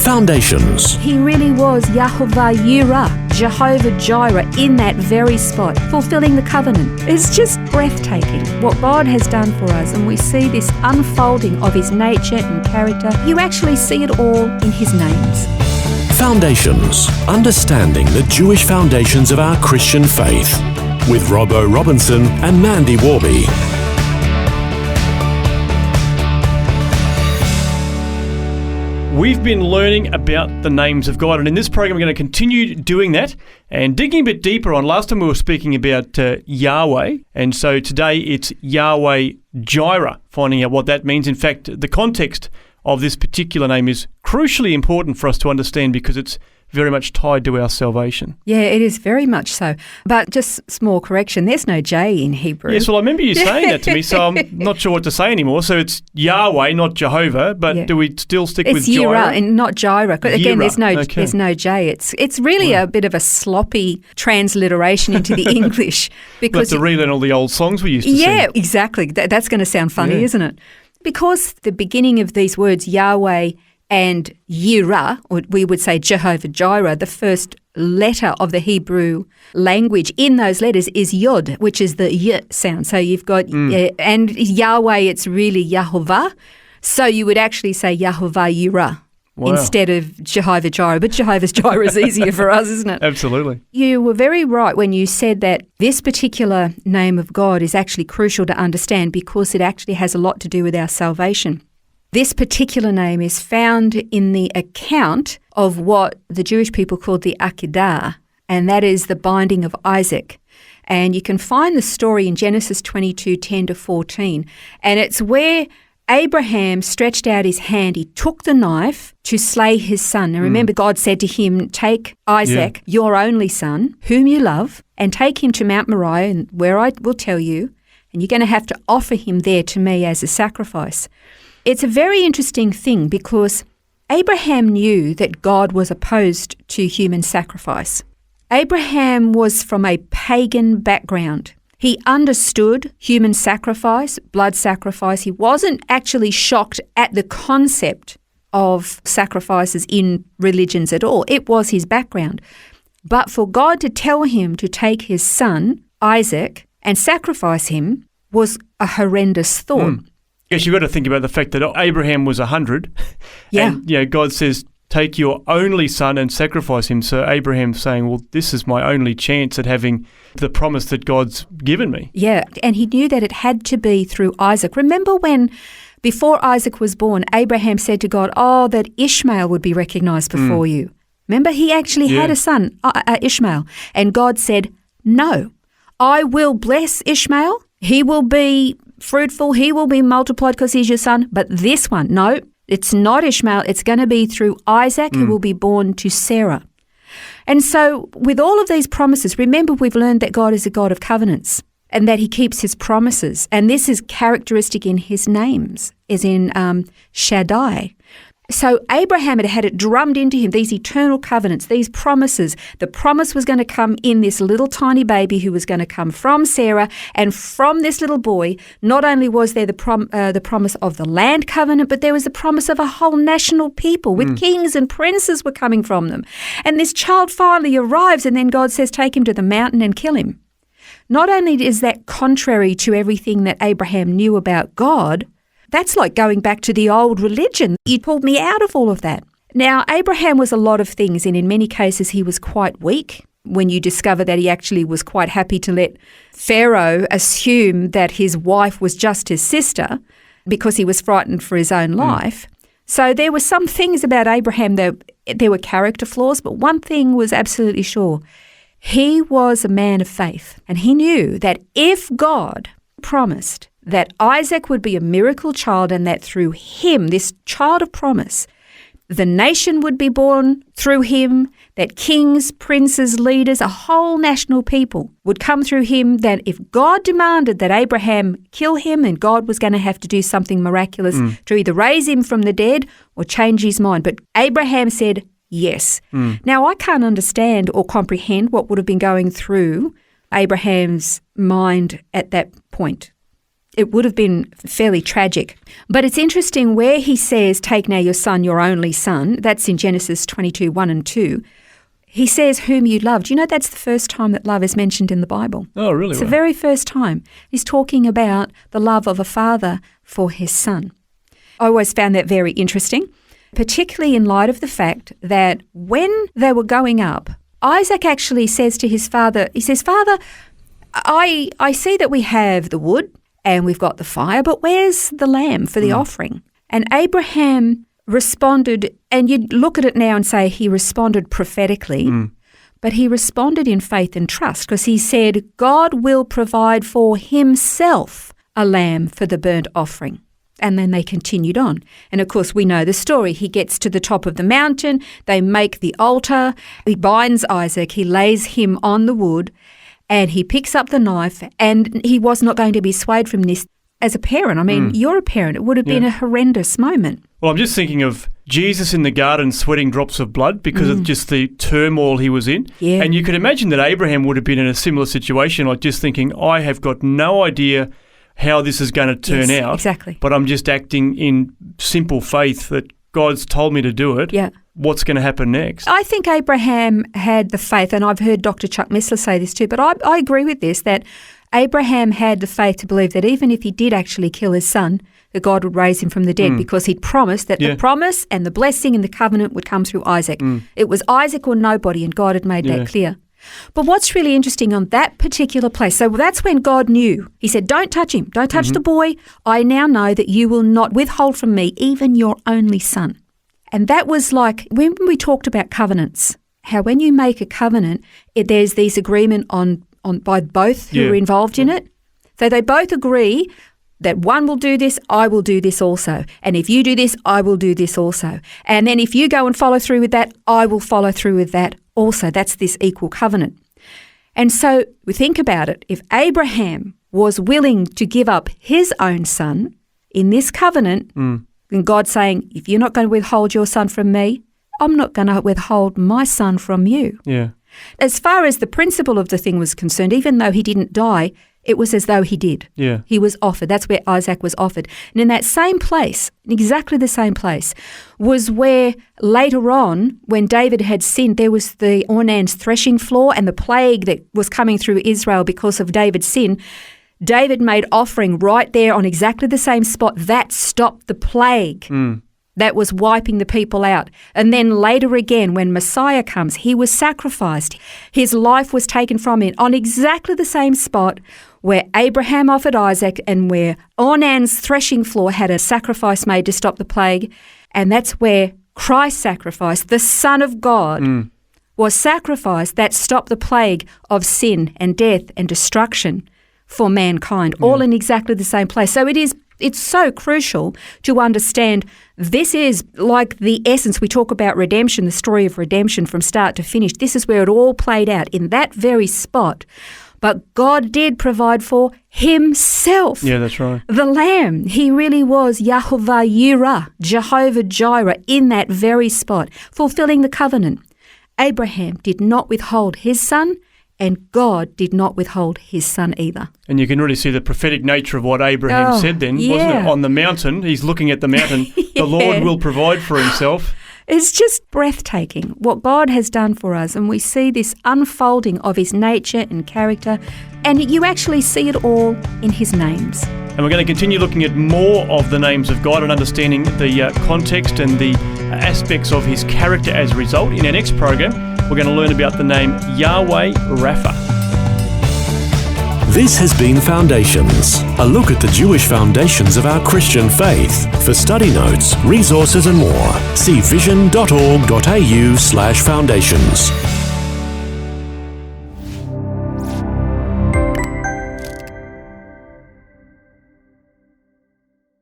Foundations. He really was Yahweh Jireh, Jehovah Jireh, in that very spot, fulfilling the covenant. It's just breathtaking what God has done for us, and we see this unfolding of his nature and character. You actually see it all in his names. Foundations. Understanding the Jewish foundations of our Christian faith. With Robbo Robinson and Mandy Warby. We've been learning about the names of God, and in this program we're going to continue doing that and digging a bit deeper on. Last time we were speaking about Yahweh, and so today it's Yahweh Jireh, finding out what that means. In fact, the context of this particular name is crucially important for us to understand because it's very much tied to our salvation. Yeah, it is very much so. But just small correction, there's no J in Hebrew. Yes, well, I remember you saying that to me, so I'm not sure what to say anymore. So it's Yahweh, not Jehovah, but do we still stick with Jireh? It's Jireh and not Jireh. But again, there's no J. It's really a bit of a sloppy transliteration into the English. Because we'll have to relearn all the old songs we used to sing. Yeah, exactly. That's going to sound funny, isn't it? Because the beginning of these words, Yahweh and Yireh, or we would say Jehovah Jireh, the first letter of the Hebrew language in those letters is Yod, which is the Y sound. So you've got, and Yahweh, it's really Yahovah. So you would actually say Yahovah Yireh instead of Jehovah Jireh. But Jehovah's Jireh is easier for us, isn't it? Absolutely. You were very right when you said that this particular name of God is actually crucial to understand because it actually has a lot to do with our salvation. This particular name is found in the account of what the Jewish people called the Akedah, and that is the binding of Isaac. And you can find the story in Genesis 22:10-14, and it's where Abraham stretched out his hand, he took the knife to slay his son. And remember, God said to him, take Isaac, your only son, whom you love, and take him to Mount Moriah, and where I will tell you, and you're going to have to offer him there to me as a sacrifice. It's a very interesting thing because Abraham knew that God was opposed to human sacrifice. Abraham was from a pagan background. He understood human sacrifice, blood sacrifice. He wasn't actually shocked at the concept of sacrifices in religions at all. It was his background. But for God to tell him to take his son, Isaac, and sacrifice him was a horrendous thought. Yes, you've got to think about the fact that Abraham was 100. Yeah. And God says, take your only son and sacrifice him. So Abraham's saying, well, this is my only chance at having the promise that God's given me. Yeah. And he knew that it had to be through Isaac. Remember when, before Isaac was born, Abraham said to God, that Ishmael would be recognized before you. Remember, he actually had a son, Ishmael. And God said, no, I will bless Ishmael. He will be fruitful, he will be multiplied because he's your son. But this one, no, it's not Ishmael. It's going to be through Isaac who will be born to Sarah. And so with all of these promises, remember we've learned that God is a God of covenants and that he keeps his promises. And this is characteristic in his names, as in Shaddai. So Abraham had it drummed into him, these eternal covenants, these promises. The promise was going to come in this little tiny baby who was going to come from Sarah, and from this little boy, not only was there the promise of the land covenant, but there was the promise of a whole national people with kings and princes were coming from them. And this child finally arrives, and then God says, take him to the mountain and kill him. Not only is that contrary to everything that Abraham knew about God, that's like going back to the old religion. You pulled me out of all of that. Now, Abraham was a lot of things, and in many cases he was quite weak. When you discover that he actually was quite happy to let Pharaoh assume that his wife was just his sister because he was frightened for his own life. So there were some things about Abraham that there were character flaws, but one thing was absolutely sure. He was a man of faith, and he knew that if God promised that Isaac would be a miracle child and that through him, this child of promise, the nation would be born through him, that kings, princes, leaders, a whole national people would come through him, that if God demanded that Abraham kill him, then God was going to have to do something miraculous to either raise him from the dead or change his mind. But Abraham said yes. Now, I can't understand or comprehend what would have been going through Abraham's mind at that point. It would have been fairly tragic. But it's interesting where he says, take now your son, your only son. That's in Genesis 22, 1 and 2. He says, whom you loved. You know, that's the first time that love is mentioned in the Bible. Oh, really? It's the very first time. He's talking about the love of a father for his son. I always found that very interesting, particularly in light of the fact that when they were going up, Isaac actually says to his father, he says, Father, I see that we have the wood and we've got the fire, but where's the lamb for the offering? And Abraham responded, and you'd look at it now and say he responded prophetically, but he responded in faith and trust, because he said, God will provide for himself a lamb for the burnt offering. And then they continued on. And of course, we know the story. He gets to the top of the mountain. They make the altar. He binds Isaac. He lays him on the wood, and he picks up the knife, and he was not going to be swayed from this. As a parent, I mean, you're a parent. It would have been a horrendous moment. Well, I'm just thinking of Jesus in the garden sweating drops of blood because of just the turmoil he was in. Yeah. And you could imagine that Abraham would have been in a similar situation, like just thinking, I have got no idea how this is going to turn out. Exactly. But I'm just acting in simple faith that God's told me to do it. Yeah. What's going to happen next? I think Abraham had the faith, and I've heard Dr. Chuck Missler say this too, but I agree with this, that Abraham had the faith to believe that even if he did actually kill his son, that God would raise him from the dead, because he'd promised that the promise and the blessing and the covenant would come through Isaac. It was Isaac or nobody, and God had made that clear. But what's really interesting on that particular place, so that's when God knew. He said, don't touch him. Don't touch the boy. I now know that you will not withhold from me even your only son. And that was like when we talked about covenants, how when you make a covenant, there's these agreement on by both who are involved in it. So they both agree that one will do this, I will do this also. And if you do this, I will do this also. And then if you go and follow through with that, I will follow through with that also. That's this equal covenant. And so we think about it. If Abraham was willing to give up his own son in this covenant, then God's saying, if you're not going to withhold your son from me, I'm not going to withhold my son from you. Yeah. As far as the principle of the thing was concerned, even though he didn't die, it was as though he did. Yeah. He was offered. That's where Isaac was offered. And in that same place, exactly the same place, was where later on, when David had sinned, there was the Ornan's threshing floor and the plague that was coming through Israel because of David's sin. David made offering right there on exactly the same spot. That stopped the plague. That was wiping the people out. And then later again, when Messiah comes, he was sacrificed. His life was taken from him on exactly the same spot where Abraham offered Isaac and where Ornan's threshing floor had a sacrifice made to stop the plague. And that's where Christ's sacrifice, the Son of God, was sacrificed that stopped the plague of sin and death and destruction for mankind, all in exactly the same place. So it's so crucial to understand this is like the essence. We talk about redemption, the story of redemption from start to finish. This is where it all played out in that very spot. But God did provide for himself. Yeah, that's right. The Lamb. He really was Yahweh Jireh, Jehovah Jireh, in that very spot, fulfilling the covenant. Abraham did not withhold his son, and God did not withhold his son either. And you can really see the prophetic nature of what Abraham said then, wasn't it? On the mountain, he's looking at the mountain, the Lord will provide for himself. It's just breathtaking what God has done for us, and we see this unfolding of his nature and character, and you actually see it all in his names. And we're going to continue looking at more of the names of God and understanding the context and the aspects of his character as a result. In our next program, we're going to learn about the name Yahweh Rapha. This has been Foundations, a look at the Jewish foundations of our Christian faith. For study notes, resources and more, see vision.org.au/foundations.